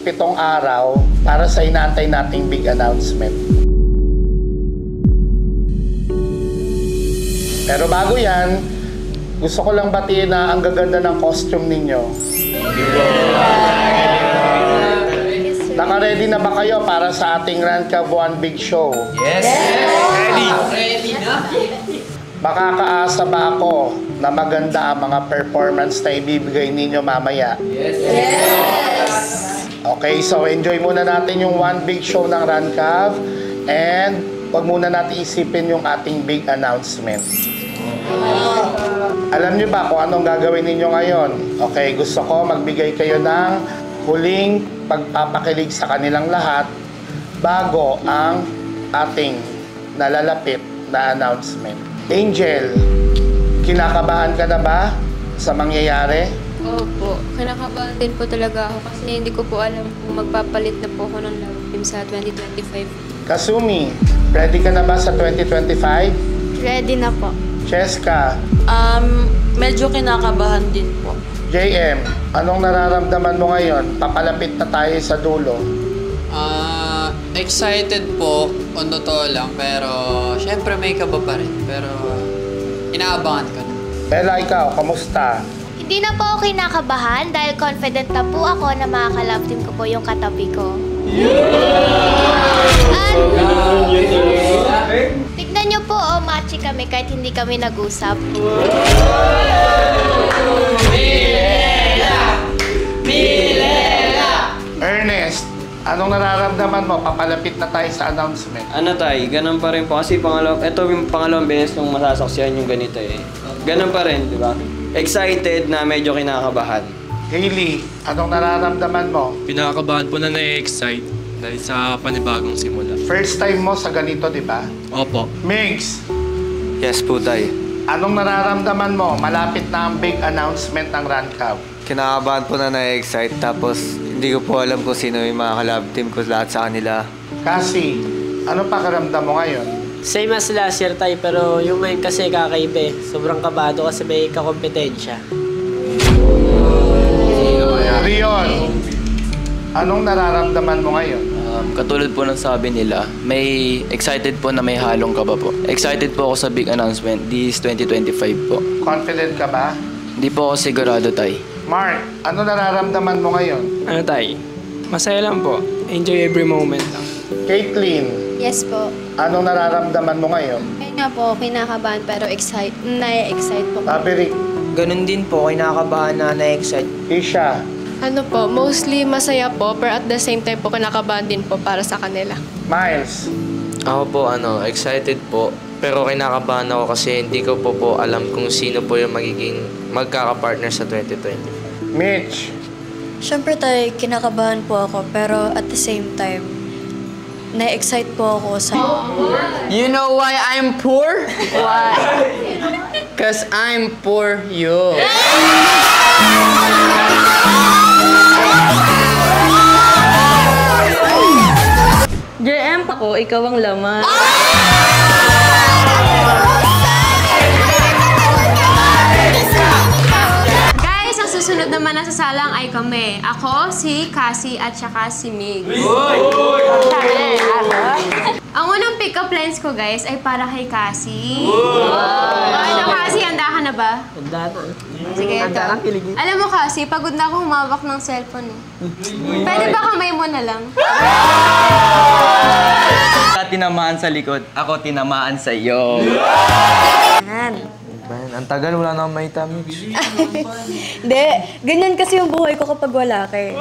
7 araw para sa inaantay nating big announcement. Pero bago yan, gusto ko lang batiin na ang gaganda ng costume ninyo. Naka-ready na ba kayo para sa ating Rancab One Big Show? Yes! Ready! Ready na! Makakaasa ba ako na maganda ang mga performance na ibibigay ninyo mamaya? Yes! Yes! Okay, so enjoy muna natin yung One Big Show ng Rancab and wag muna natin isipin yung ating big announcement. Alam niyo ba kung anong gagawin ninyo ngayon? Okay, gusto ko magbigay kayo ng huling pagpapakilig sa kanilang lahat bago ang ating nalalapit na announcement. Angel, kinakabahan ka na ba sa mangyayari? Opo, kinakabahan din po talaga ako kasi hindi ko po alam kung magpapalit na po ako ng love team sa 2025. Kasumi, ready ka na ba sa 2025? Ready na po. Cheska, Medyo kinakabahan din po. JM, anong nararamdaman mo ngayon? Papalapit na tayo sa dulo. Excited po, on totoo lang, pero syempre may kaba pa rin. Pero inaabangan ko na. Bella, ikaw, kamusta? Hindi na po ako kinakabahan dahil confident na po ako na makaka-love team ko po yung katabi ko. At tignan nyo po, matchy kami kahit hindi kami nag-usap. Ernest, anong nararamdaman mo? Papalapit na tayo sa announcement. Ano tay, ganun pa rin po kasi ito yung pangalawang beses nung masasaksihan yung ganito eh. Ganun pa rin, di ba? Excited na medyo kinakabahan. Hailey, anong nararamdaman mo? Pinakakabahan po na na-excite dahil sa panibagong simula. First time mo sa ganito, di ba? Opo. Migs, Yes po, tay. anong nararamdaman mo? Malapit na ang big announcement ng Rancab. Kinakabahan po na na-excite tapos hindi ko po alam kung sino yung mga kalab team ko lahat sa kanila. Kasi, anong pakiramdam mo ngayon? Same as last year tayo, pero yung ngayon kasi kakaiba eh. Sobrang kabado kasi may kakompetensya. Rion, anong nararamdaman mo ngayon? Katulad po ng sabi nila, may excited po na may halong kaba po. Excited po ako sa big announcement this 2025 po. Confident ka ba? Hindi po ako sigurado, tay. Mark, ano nararamdaman mo ngayon? Ano tay? Masaya lang po. Enjoy every moment lang. Caitlyn, Yes po. anong nararamdaman mo ngayon? Kaya nga po, kinakabahan pero na-excite po. Maverick, Ganun din po, kinakabahan na na-excite. Isha, Ano po, mostly masaya po pero at the same time po kinakabahan din po para sa kanila. Miles, Ako po, excited po. Pero kinakabahan ako kasi hindi ko po alam kung sino po yung magiging magkaka-partner sa 2020. Mitch, Siyempre tayo, kinakabahan po ako, pero at the same time, na-excite po ako sa... You know why I'm poor? Why? Cause I'm poor you. JM ako, ikaw ang laman. Guys, ang susunod naman na sasalang ay kami. Ako, si Cassie at saka si Mig. Ang unang pick-up lines ko guys ay para kay Cassie. Ano Cassie, handa ka na ba? Handa na. Sige, ito. Alam mo Cassie, pagod na akong humawak ng cellphone eh. Pwede ba kamay mo na lang? Ka tinamaan sa likod, ako tinamaan sa iyo. Ang tagal, wala na akong may tamig. Hindi, ganyan kasi yung buhay ko kapag wala ka eh.